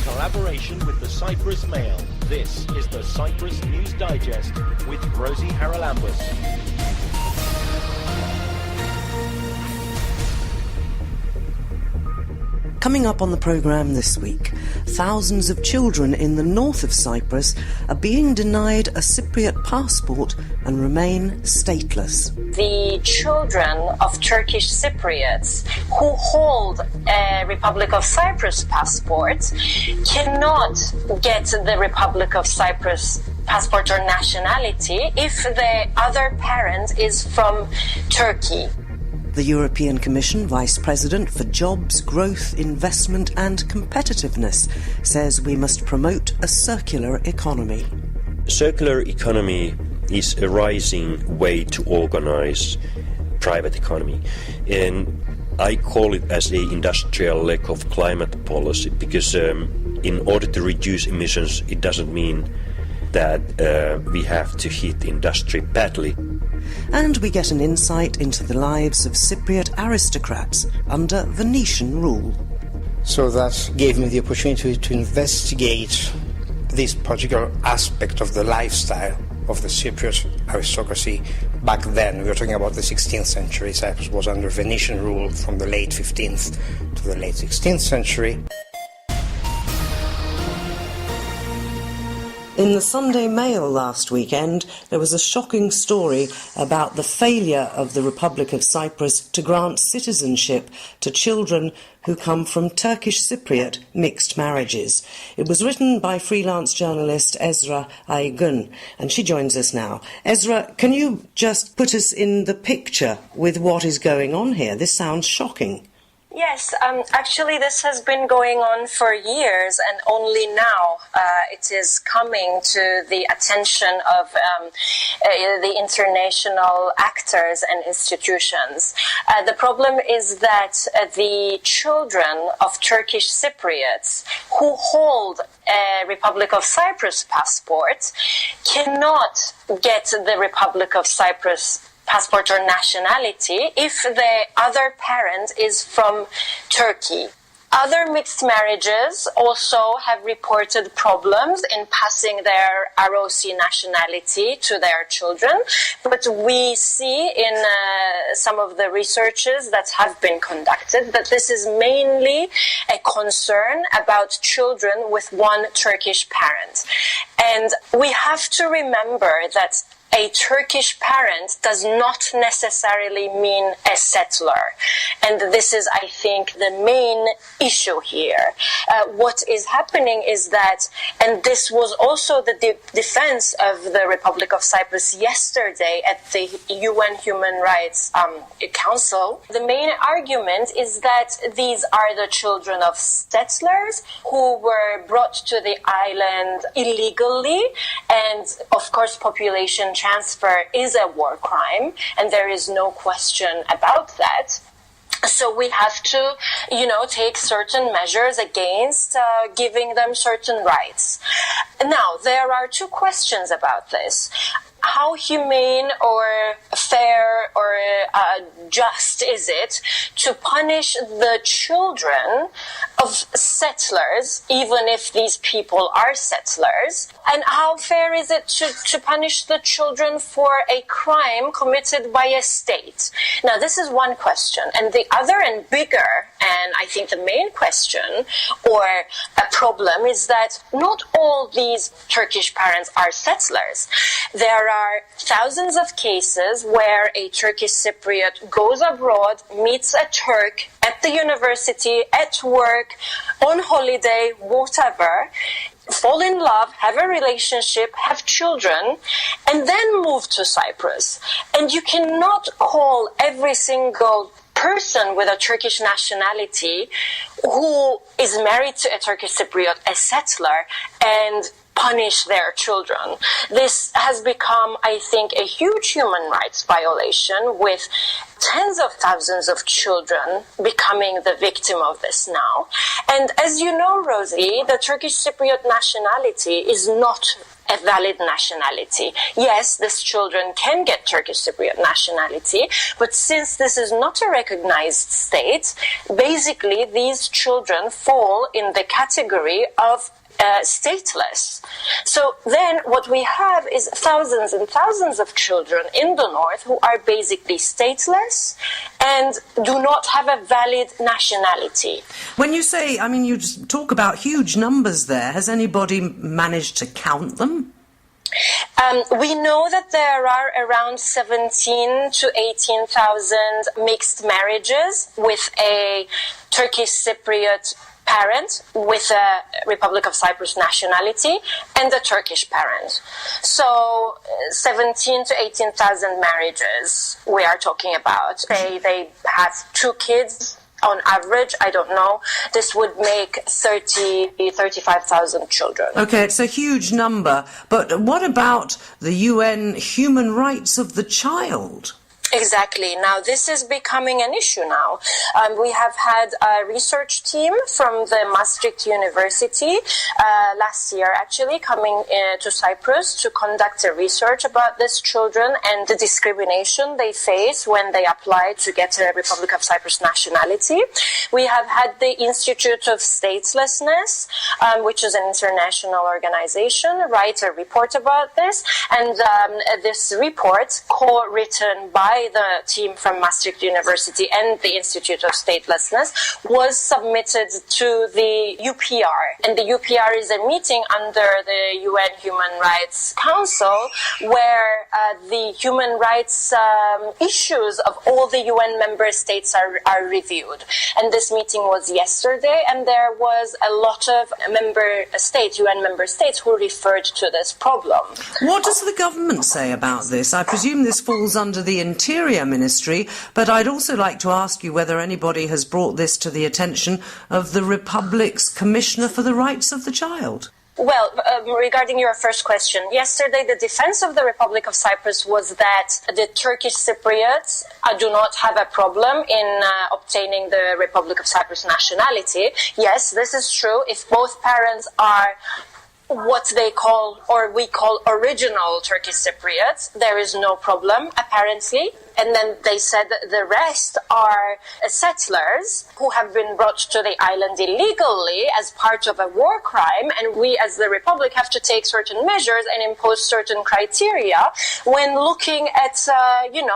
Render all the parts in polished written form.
collaboration with the Cyprus Mail. This is the Cyprus News Digest with Rosie Charalambous. Coming up on the programme this week, thousands of children in the north of Cyprus are being denied a Cypriot passport and remain stateless. The children of Turkish Cypriots who hold a Republic of Cyprus passport cannot get the Republic of Cyprus passport or nationality if the other parent is from Turkey. The European Commission Vice President for Jobs, Growth, Investment and Competitiveness says we must promote a circular economy. Circular economy is a rising way to organize private economy, and I call it as an industrial leg of climate policy because in order to reduce emissions, it doesn't mean that we have to hit industry badly. And we get an insight into the lives of Cypriot aristocrats under Venetian rule. So that gave me the opportunity to investigate this particular aspect of the lifestyle of the Cypriot aristocracy back then. We were talking about the 16th century. Cyprus was under Venetian rule from the late 15th to the late 16th century. In the Sunday Mail last weekend, there was a shocking story about the failure of the Republic of Cyprus to grant citizenship to children who come from Turkish Cypriot mixed marriages. It was written by freelance journalist Ezra Aygun, and she joins us now. Ezra, can you just put us in the picture with what is going on here? This sounds shocking. Yes, actually this has been going on for years, and only now it is coming to the attention of the international actors and institutions. The problem is that the children of Turkish Cypriots who hold a Republic of Cyprus passport cannot get the Republic of Cyprus passport or nationality if the other parent is from Turkey. Other mixed marriages also have reported problems in passing their Rosie nationality to their children, but we see in some of the researches that have been conducted that this is mainly a concern about children with one Turkish parent. And we have to remember that a Turkish parent does not necessarily mean a settler. And this is, I think, the main issue here. What is happening is that, and this was also the defense of the Republic of Cyprus yesterday at the UN Human Rights Council, the main argument is that these are the children of settlers who were brought to the island illegally, and of course population transfer is a war crime, and there is no question about that. So we have to, take certain measures against giving them certain rights. Now, there are two questions about this. How humane or fair or just is it to punish the children of settlers, even if these people are settlers? And how fair is it to punish the children for a crime committed by a state? Now, this is one question. And the other and bigger, and I think the main question or a problem is that not all these Turkish parents are settlers. There are thousands of cases where a Turkish Cypriot goes abroad, meets a Turk at the university, at work, on holiday, whatever, fall in love, have a relationship, have children, and then move to Cyprus. And you cannot call every single person with a Turkish nationality who is married to a Turkish Cypriot a settler and punish their children. This has become, I think, a huge human rights violation, with tens of thousands of children becoming the victim of this now. And as you know, Rosie, the Turkish Cypriot nationality is not a valid nationality. Yes, these children can get Turkish Cypriot nationality, but since this is not a recognized state, basically these children fall in the category of stateless. So then what we have is thousands and thousands of children in the north who are basically stateless and do not have a valid nationality. When you say, I mean, you just talk about huge numbers there. Has anybody managed to count them? We know that there are around 17 to 18,000 mixed marriages with a Turkish Cypriot parent with a Republic of Cyprus nationality and a Turkish parent. So 17 to 18,000 marriages we are talking about. They have 2 kids on average, I don't know. This would make 35,000 children. Okay, it's a huge number. But what about the UN human rights of the child? Exactly. Now, this is becoming an issue now. We have had a research team from the Maastricht University last year, actually, coming to Cyprus to conduct a research about these children and the discrimination they face when they apply to get a Republic of Cyprus nationality. We have had the Institute of Statelessness, which is an international organization, write a report about this. And this report, co-written by the team from Maastricht University and the Institute of Statelessness, was submitted to the UPR. And the UPR is a meeting under the UN Human Rights Council where the human rights issues of all the UN member states are reviewed. And this meeting was yesterday, and there was a lot of UN member states who referred to this problem. What does the government say about this? I presume this falls under the Interior Ministry, but I'd also like to ask you whether anybody has brought this to the attention of the Republic's Commissioner for the Rights of the Child. Well, regarding your first question, yesterday the defense of the Republic of Cyprus was that the Turkish Cypriots do not have a problem in obtaining the Republic of Cyprus nationality. Yes, this is true. If both parents are what they call, or we call, original Turkish Cypriots, there is no problem, apparently. And then they said that the rest are settlers who have been brought to the island illegally as part of a war crime, and we as the Republic have to take certain measures and impose certain criteria when looking at,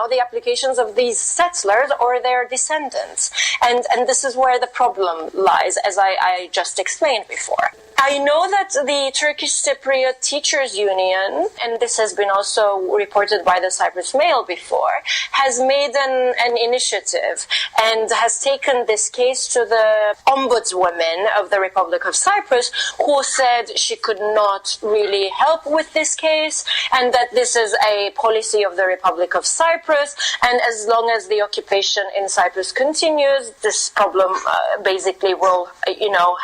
the applications of these settlers or their descendants. And this is where the problem lies, as I just explained before. I know that the Turkish Cypriot Teachers Union, and this has been also reported by the Cyprus Mail before, has made an initiative and has taken this case to the ombudswoman of the Republic of Cyprus, who said she could not really help with this case and that this is a policy of the Republic of Cyprus, and as long as the occupation in Cyprus continues, this problem basically will,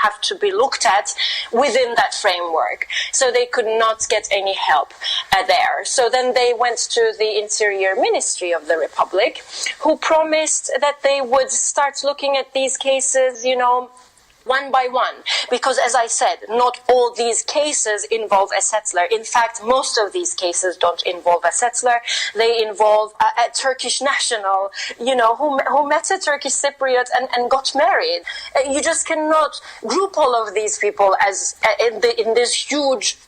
have to be looked at within that framework. So they could not get any help there. So then they went to the Interior Ministry of the Republic, who promised that they would start looking at these cases, one by one, because as I said, not all these cases involve a settler. In fact, most of these cases don't involve a settler. They involve a Turkish national, who met a Turkish Cypriot and got married. You just cannot group all of these people as in this huge,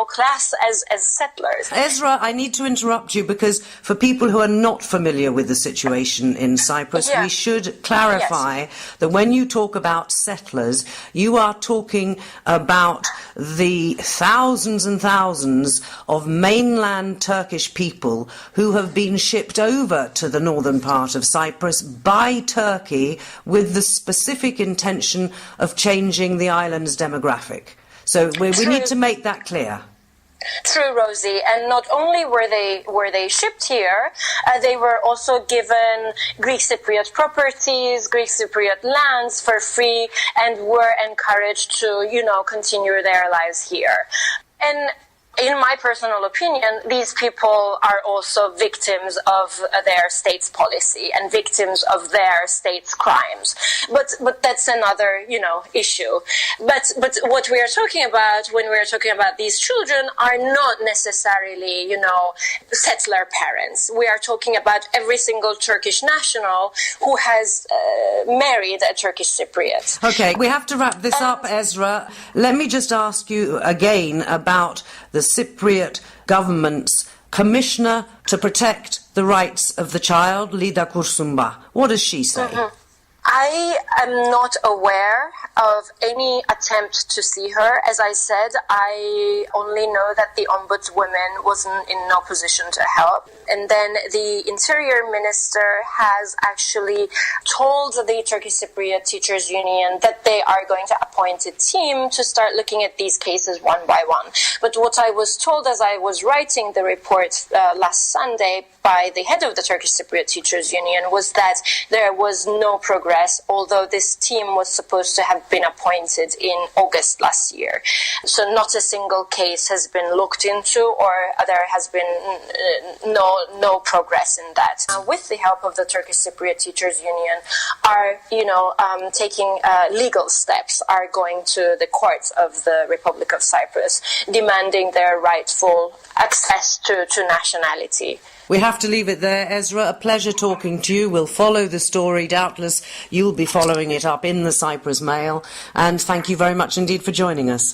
class as settlers. Ezra, I need to interrupt you because for people who are not familiar with the situation in Cyprus, we should clarify that when you talk about settlers, you are talking about the thousands and thousands of mainland Turkish people who have been shipped over to the northern part of Cyprus by Turkey with the specific intention of changing the island's demographic. So we need to make that clear. True, Rosie. And not only were they shipped here, they were also given Greek Cypriot properties, Greek Cypriot lands for free, and were encouraged to, continue their lives here. And In my personal opinion, these people are also victims of their state's policy and victims of their state's crimes. But that's another, issue. But what we are talking about when we are talking about these children are not necessarily, settler parents. We are talking about every single Turkish national who has married a Turkish Cypriot. Okay, we have to wrap this up, Ezra. Let me just ask you again about the Cypriot government's commissioner to protect the rights of the child, Lida Kursumba. What does she say? Mm-hmm. I am not aware of any attempt to see her. As I said, I only know that the ombudswoman wasn't in no position to help. And then the interior minister has actually told the Turkish Cypriot Teachers Union that they are going to appoint a team to start looking at these cases one by one. But what I was told as I was writing the report last Sunday by the head of the Turkish Cypriot Teachers Union was that there was no progress, although this team was supposed to have been appointed in August last year. So not a single case has been looked into, or there has been no progress in that. With the help of the Turkish Cypriot Teachers Union, are taking legal steps, are going to the courts of the Republic of Cyprus, demanding their rightful access to nationality. We have to leave it there, Ezra. A pleasure talking to you. We'll follow the story. Doubtless you'll be following it up in the Cyprus Mail. And thank you very much indeed for joining us.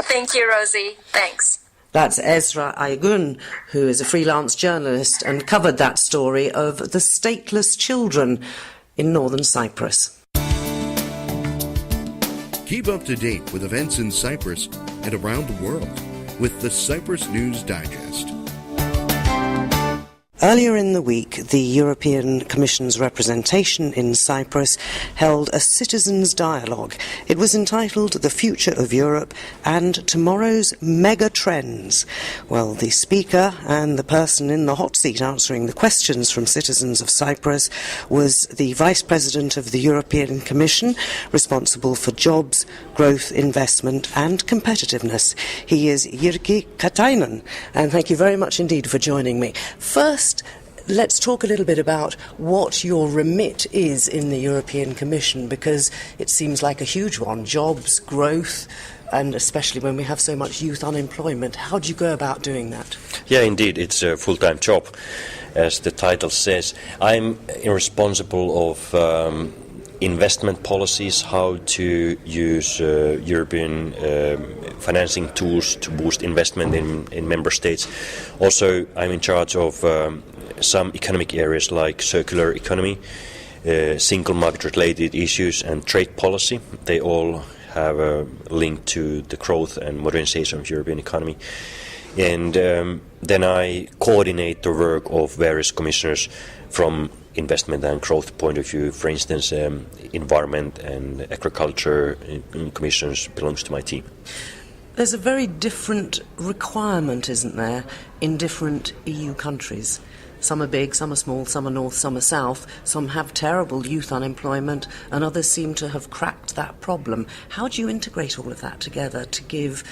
Thank you, Rosie. Thanks. That's Ezra Aygun, who is a freelance journalist and covered that story of the stateless children in northern Cyprus. Keep up to date with events in Cyprus and around the world with the Cyprus News Digest. Earlier in the week, the European Commission's representation in Cyprus held a citizens' dialogue. It was entitled The Future of Europe and Tomorrow's Mega Trends. Well, the speaker and the person in the hot seat answering the questions from citizens of Cyprus was the Vice President of the European Commission, responsible for jobs, growth, investment and competitiveness. He is Jyrki Katainen, and thank you very much indeed for joining me. First, let's talk a little bit about what your remit is in the European Commission, because it seems like a huge one. Jobs, growth, and especially when we have so much youth unemployment. How do you go about doing that? Yeah, indeed, it's a full-time job, as the title says. I'm responsible of investment policies, how to use European financing tools to boost investment in member states. Also, I'm in charge of some economic areas like circular economy, single market-related issues and trade policy. They all have a link to the growth and modernization of the European economy. And then I coordinate the work of various commissioners from investment and growth point of view. For instance, environment and agriculture commissioners belongs to my team. There's a very different requirement, isn't there, in different EU countries. Some are big, some are small, some are north, some are south. Some have terrible youth unemployment, and others seem to have cracked that problem. How do you integrate all of that together to give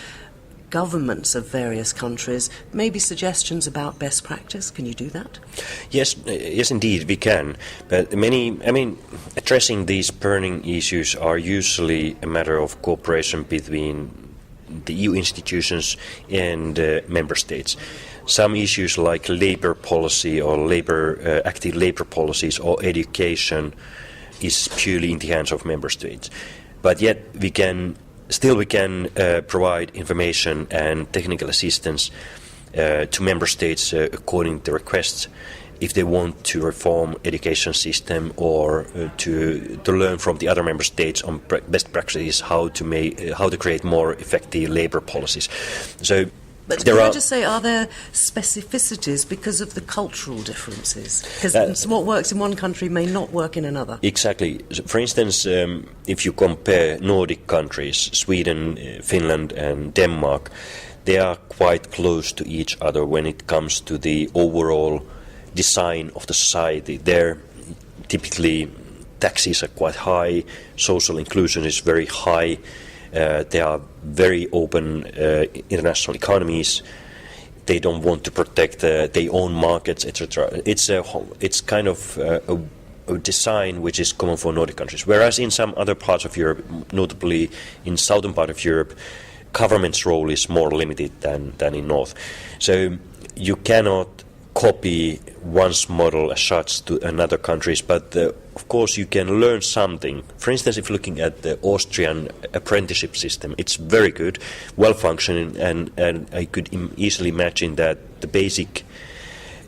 governments of various countries maybe suggestions about best practice? Can you do that? Yes, indeed, we can. But addressing these burning issues are usually a matter of cooperation between the EU institutions and member states. Some issues like labor policy or active labor policies or education is purely in the hands of member states. But yet we can provide information and technical assistance to member states according to requests if they want to reform education system or to learn from the other member states on best practices how to create more effective labor policies. So, but can I just say, are there specificities because of the cultural differences? Because what works in one country may not work in another. Exactly. So, for instance, if you compare Nordic countries, Sweden, Finland and Denmark, they are quite close to each other when it comes to the overall design of the society. There, typically, taxes are quite high, social inclusion is very high, They are very open international economies. They don't want to protect their own markets, etc. It's kind of a design which is common for Nordic countries. Whereas in some other parts of Europe, notably in southern part of Europe, government's role is more limited than in north. So you cannot copy one's model as such to another countries, but of course you can learn something. For instance, if looking at the Austrian apprenticeship system, it's very good, well functioning, and I could easily imagine that the basic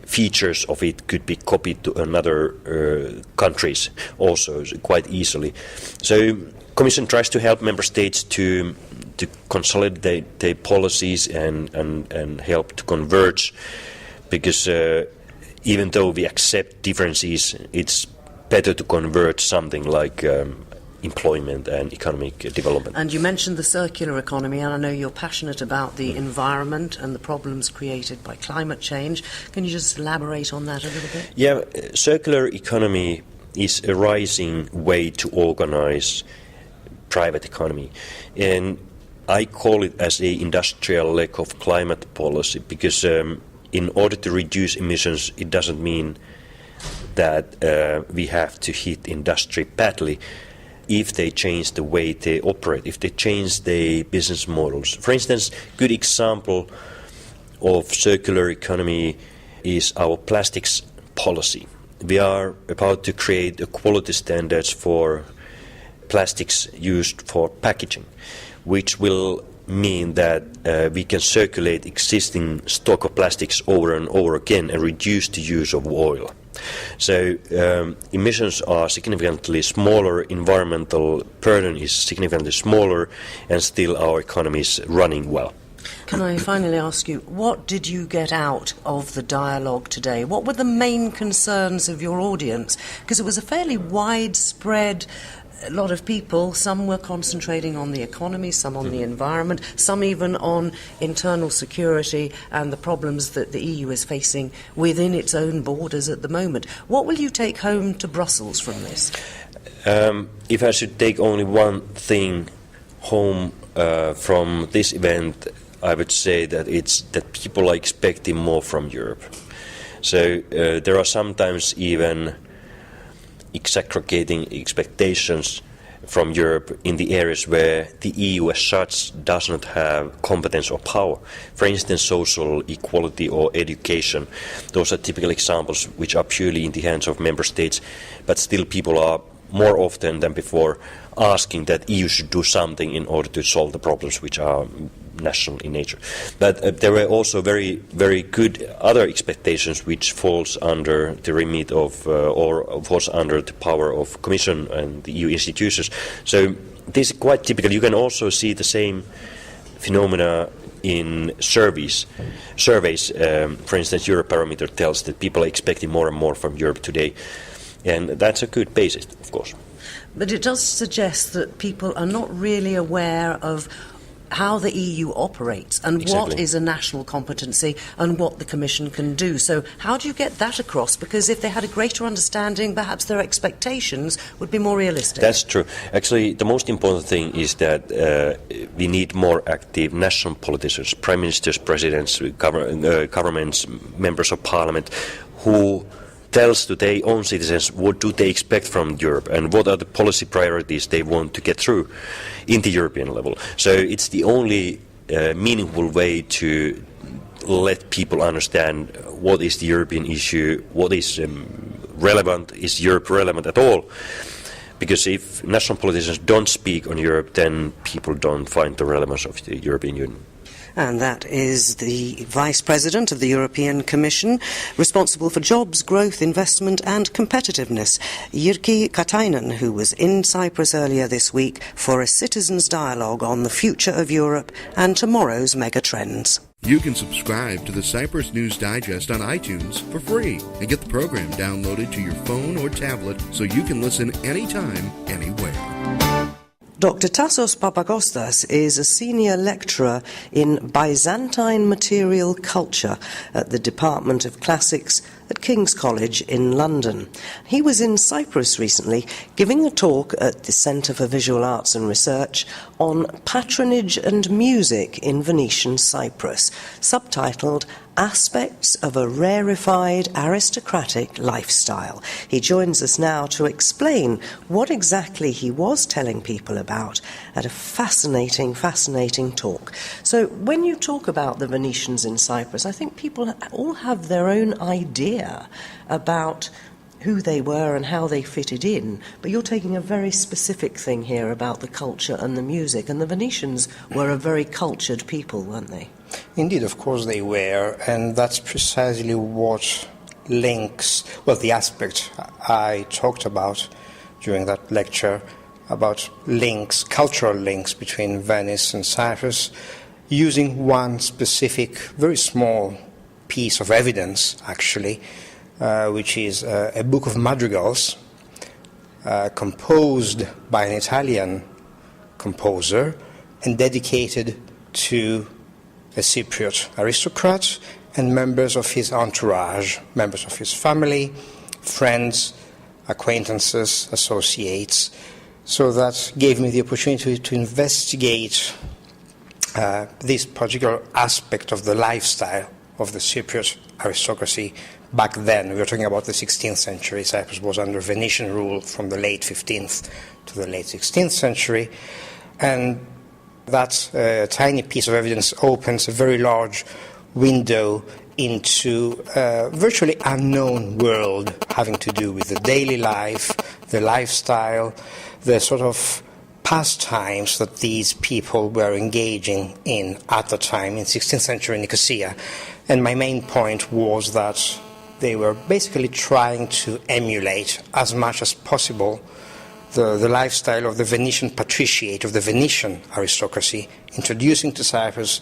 features of it could be copied to another countries also quite easily. So Commission tries to help member states to consolidate their policies and help to converge, because even though we accept differences, it's better to convert something like employment and economic development. And you mentioned the circular economy, and I know you're passionate about the environment and the problems created by climate change. Can you just elaborate on that a little bit? Yeah, circular economy is a rising way to organize private economy, and I call it as a industrial leg of climate policy, because in order to reduce emissions, it doesn't mean that we have to hit industry badly if they change the way they operate, if they change their business models. For instance, good example of circular economy is our plastics policy. We are about to create quality standards for plastics used for packaging, which will mean that we can circulate existing stock of plastics over and over again and reduce the use of oil. So emissions are significantly smaller, environmental burden is significantly smaller, and still our economy is running well. Can I finally ask you, what did you get out of the dialogue today? What were the main concerns of your audience? Because it was a fairly widespread lot of people. Some were concentrating on the economy, some on the environment, some even on internal security and the problems that the EU is facing within its own borders at the moment. What will you take home to Brussels from this? If I should take only one thing home from this event, I would say that it's that people are expecting more from Europe. So there are sometimes even exaggerating expectations from Europe in the areas where the EU as such does not have competence or power. For instance, social equality or education. Those are typical examples which are purely in the hands of member states, but still people are more often than before asking that EU should do something in order to solve the problems which are national in nature. But there were also very, very good other expectations which falls under the remit of or falls under the power of Commission and the EU institutions. So this is quite typical. You can also see the same phenomena in surveys. For instance, Eurobarometer tells that people are expecting more and more from Europe today, and that's a good basis, of course. But it does suggest that people are not really aware of how the EU operates and Exactly. what is a national competency and what the Commission can do. So how do you get that across? Because if they had a greater understanding, perhaps their expectations would be more realistic. That's true. Actually, the most important thing is that we need more active national politicians, prime ministers, presidents, governments, members of parliament, who tells to their own citizens what do they expect from Europe and what are the policy priorities they want to get through in the European level. So it's the only meaningful way to let people understand what is the European issue, what is relevant, is Europe relevant at all. Because if national politicians don't speak on Europe, then people don't find the relevance of the European Union. And that is the Vice President of the European Commission, responsible for jobs, growth, investment and competitiveness, Jyrki Katainen, who was in Cyprus earlier this week for a citizens' dialogue on the future of Europe and tomorrow's megatrends. You can subscribe to the Cyprus News Digest on iTunes for free and get the program downloaded to your phone or tablet so you can listen anytime, anywhere. Dr. Tassos Papakostas is a senior lecturer in Byzantine material culture at the Department of Classics at King's College in London. He was in Cyprus recently giving a talk at the Centre for Visual Arts and Research on patronage and music in Venetian Cyprus, subtitled Aspects of a Rarefied Aristocratic Lifestyle. He joins us now to explain what exactly he was telling people about at a fascinating talk. So when you talk about the Venetians in Cyprus, I think people all have their own idea about who they were and how they fitted in, but you're taking a very specific thing here about the culture and the music, and the Venetians were a very cultured people, weren't they? Indeed, of course they were, and that's precisely what links, well, the aspect I talked about during that lecture, about links, cultural links between Venice and Cyprus, using one specific, very small piece of evidence, actually, which is a book of madrigals composed by an Italian composer and dedicated to a Cypriot aristocrat and members of his entourage, members of his family, friends, acquaintances, associates. So that gave me the opportunity to investigate this particular aspect of the lifestyle of the Cypriot aristocracy back then. We were talking about the 16th century. Cyprus was under Venetian rule from the late 15th to the late 16th century. And that tiny piece of evidence opens a very large window into a virtually unknown world having to do with the daily life, the lifestyle, the sort of pastimes that these people were engaging in at the time in 16th century Nicosia. And my main point was that they were basically trying to emulate as much as possible the lifestyle of the Venetian patriciate, of the Venetian aristocracy, introducing to Cyprus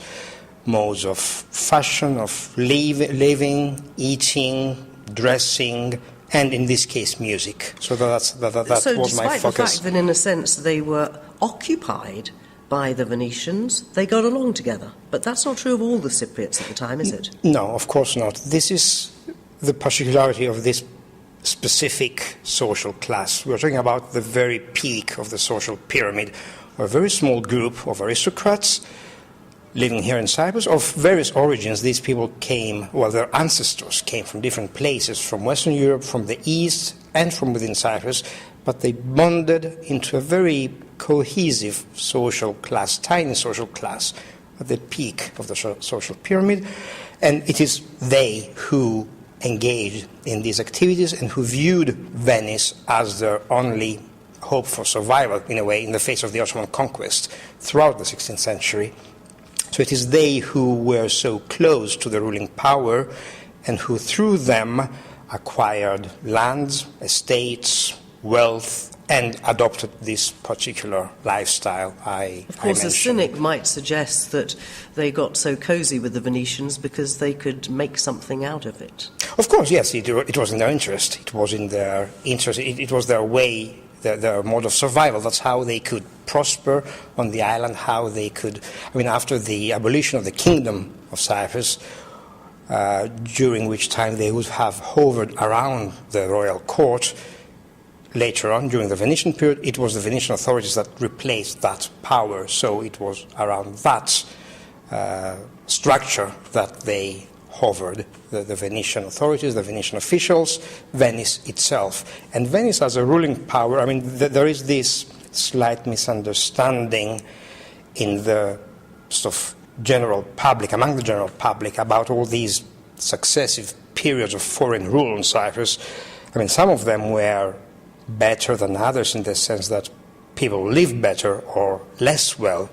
modes of fashion, of living, eating, dressing, and in this case music. So that was my focus. So despite the fact that in a sense they were occupied by the Venetians, they got along together. But that's not true of all the Cypriots at the time, is it? No, of course not. This is the particularity of this specific social class. We're talking about the very peak of the social pyramid, a very small group of aristocrats living here in Cyprus of various origins. These people came, well, their ancestors came from different places, from Western Europe, from the East, and from within Cyprus, but they bonded into a very cohesive social class, tiny social class, at the peak of the social pyramid. And it is they who engaged in these activities and who viewed Venice as their only hope for survival, in a way, in the face of the Ottoman conquest throughout the 16th century. So it is they who were so close to the ruling power and who, through them, acquired lands, estates, wealth, and adopted this particular lifestyle I mentioned. Of course, a cynic might suggest that they got so cosy with the Venetians because they could make something out of it. Of course, yes, it was in their interest. It was in their interest. It was their way, their mode of survival. That's how they could prosper on the island, how they could, after the abolition of the Kingdom of Cyprus, during which time they would have hovered around the royal court. Later on, during the Venetian period, it was the Venetian authorities that replaced that power. So it was around that structure that they hovered, the Venetian authorities, the Venetian officials, Venice itself. And Venice as a ruling power, there is this slight misunderstanding in the sort of general public, among the general public, about all these successive periods of foreign rule in Cyprus. Some of them were better than others in the sense that people lived better or less well.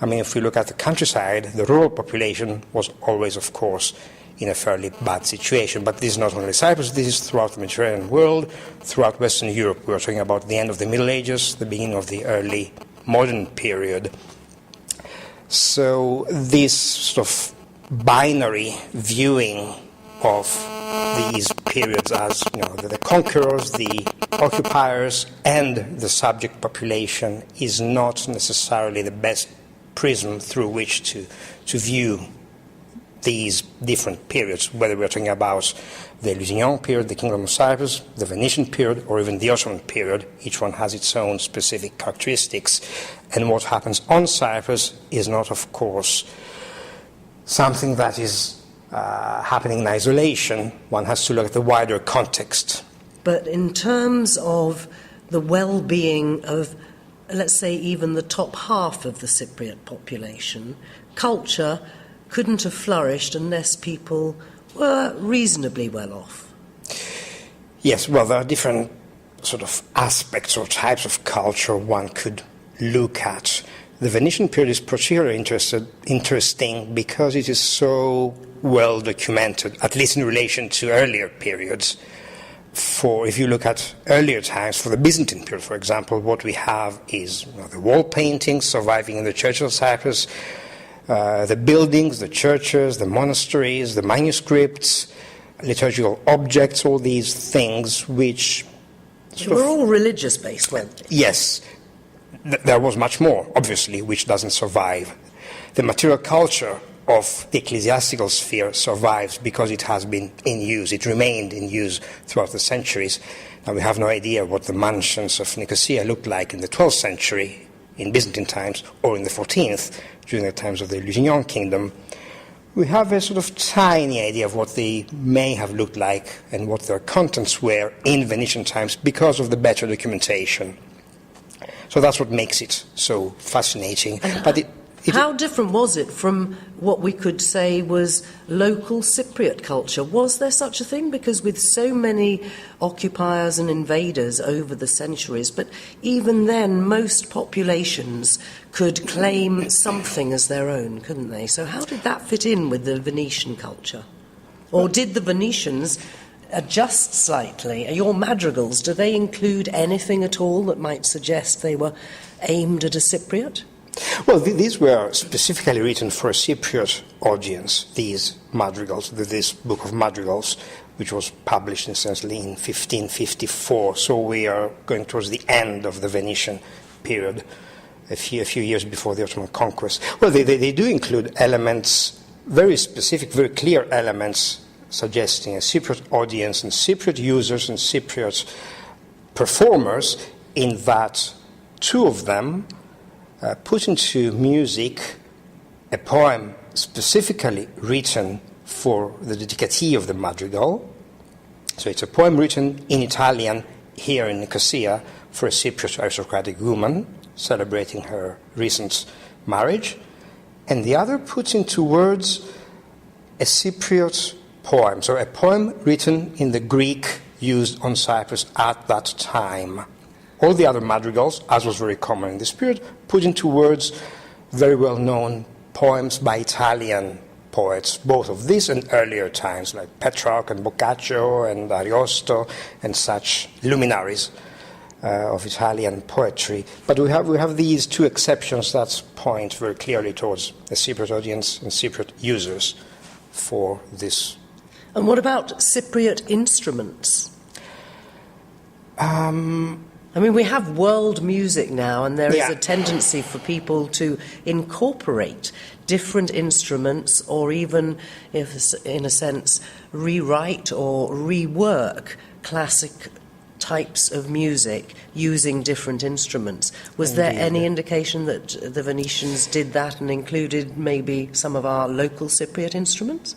If we look at the countryside, the rural population was always, of course, in a fairly bad situation. But this is not only Cyprus, this is throughout the Mediterranean world, throughout Western Europe. We are talking about the end of the Middle Ages, the beginning of the early modern period. So this sort of binary viewing of these periods as the conquerors, the occupiers, and the subject population is not necessarily the best prism through which to view these different periods, whether we're talking about the Lusignan period, the Kingdom of Cyprus, the Venetian period, or even the Ottoman period. Each one has its own specific characteristics. And what happens on Cyprus is not, of course, something that is happening in isolation. One has to look at the wider context. But in terms of the well-being of, let's say, even the top half of the Cypriot population, culture couldn't have flourished unless people were reasonably well off. Yes, well, there are different sort of aspects or types of culture one could look at. The Venetian period is particularly interesting because it is so well documented, at least in relation to earlier periods. If you look at earlier times, for the Byzantine period, for example, what we have is the wall paintings surviving in the Church of Cyprus, the buildings, the churches, the monasteries, the manuscripts, liturgical objects, all these things which... They were all religious-based, weren't they? Yes. There was much more, obviously, which doesn't survive. The material culture of the ecclesiastical sphere survives because it has been in use. It remained in use throughout the centuries. Now, we have no idea what the mansions of Nicosia looked like in the 12th century, in Byzantine times, or in the 14th, during the times of the Lusignan kingdom. We have a sort of tiny idea of what they may have looked like and what their contents were in Venetian times because of the better documentation. So that's what makes it so fascinating. But how different was it from what we could say was local Cypriot culture? Was there such a thing? Because with so many occupiers and invaders over the centuries, but even then most populations could claim something as their own, couldn't they? So how did that fit in with the Venetian culture? Or did the Venetians adjust slightly? Your madrigals, do they include anything at all that might suggest they were aimed at a Cypriot? Well, these were specifically written for a Cypriot audience, these madrigals, this book of madrigals, which was published essentially in 1554. So we are going towards the end of the Venetian period, a few years before the Ottoman conquest. Well, they do include elements, very specific, very clear elements, suggesting a Cypriot audience and Cypriot users and Cypriot performers, in that two of them put into music a poem specifically written for the dedicatee of the madrigal. So it's a poem written in Italian here in Nicosia for a Cypriot aristocratic woman celebrating her recent marriage. And the other puts into words a Cypriot poem, so a poem written in the Greek used on Cyprus at that time. All the other madrigals, as was very common in this period, put into words very well-known poems by Italian poets, both of this and earlier times, like Petrarch and Boccaccio and Ariosto and such luminaries of Italian poetry. But we have these two exceptions that point very clearly towards a Cypriot audience and Cypriot users for this. And what about Cypriot instruments? I mean, we have world music now, and there is a tendency for people to incorporate different instruments, or even, if in a sense, rewrite or rework classic types of music using different instruments. Was there any indication that the Venetians did that and included maybe some of our local Cypriot instruments?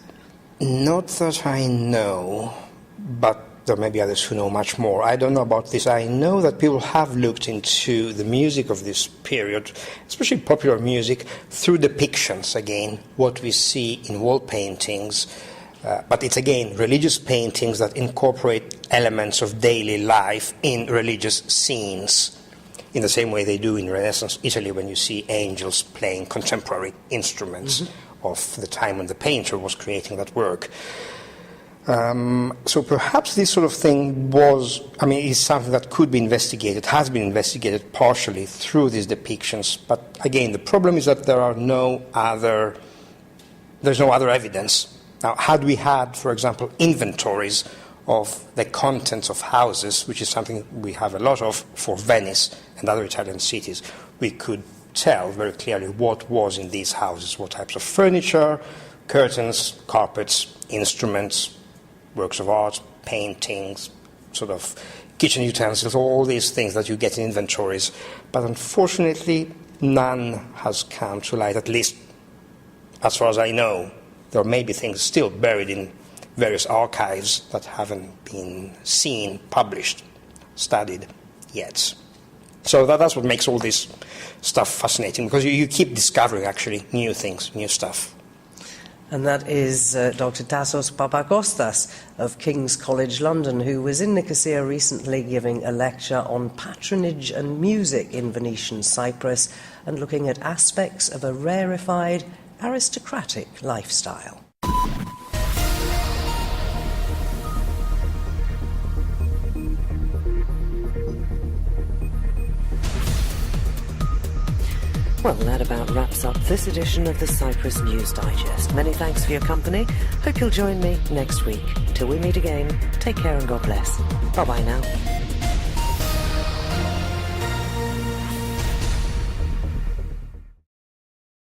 Not that I know, but there may be others who know much more. I don't know about this. I know that people have looked into the music of this period, especially popular music, through depictions, again, what we see in wall paintings. But it's, again, religious paintings that incorporate elements of daily life in religious scenes, in the same way they do in Renaissance Italy when you see angels playing contemporary instruments of the time when the painter was creating that work. So perhaps this sort of thing is something that could be investigated, has been investigated partially through these depictions. But again, the problem is that there's no other evidence. Now, had we had, for example, inventories of the contents of houses, which is something we have a lot of for Venice and other Italian cities, we could tell very clearly what was in these houses, what types of furniture, curtains, carpets, instruments, works of art, paintings, sort of kitchen utensils, all these things that you get in inventories. But unfortunately, none has come to light, at least as far as I know. There may be things still buried in various archives that haven't been seen, published, studied yet. So that's what makes all this stuff fascinating, because you keep discovering, actually, new things, new stuff. And that is Dr. Tassos Papakostas of King's College London, who was in Nicosia recently giving a lecture on patronage and music in Venetian Cyprus and looking at aspects of a rarefied, aristocratic lifestyle. Well, that about wraps up this edition of the Cyprus News Digest. Many thanks for your company. Hope you'll join me next week. Till we meet again, take care and God bless. Bye-bye now.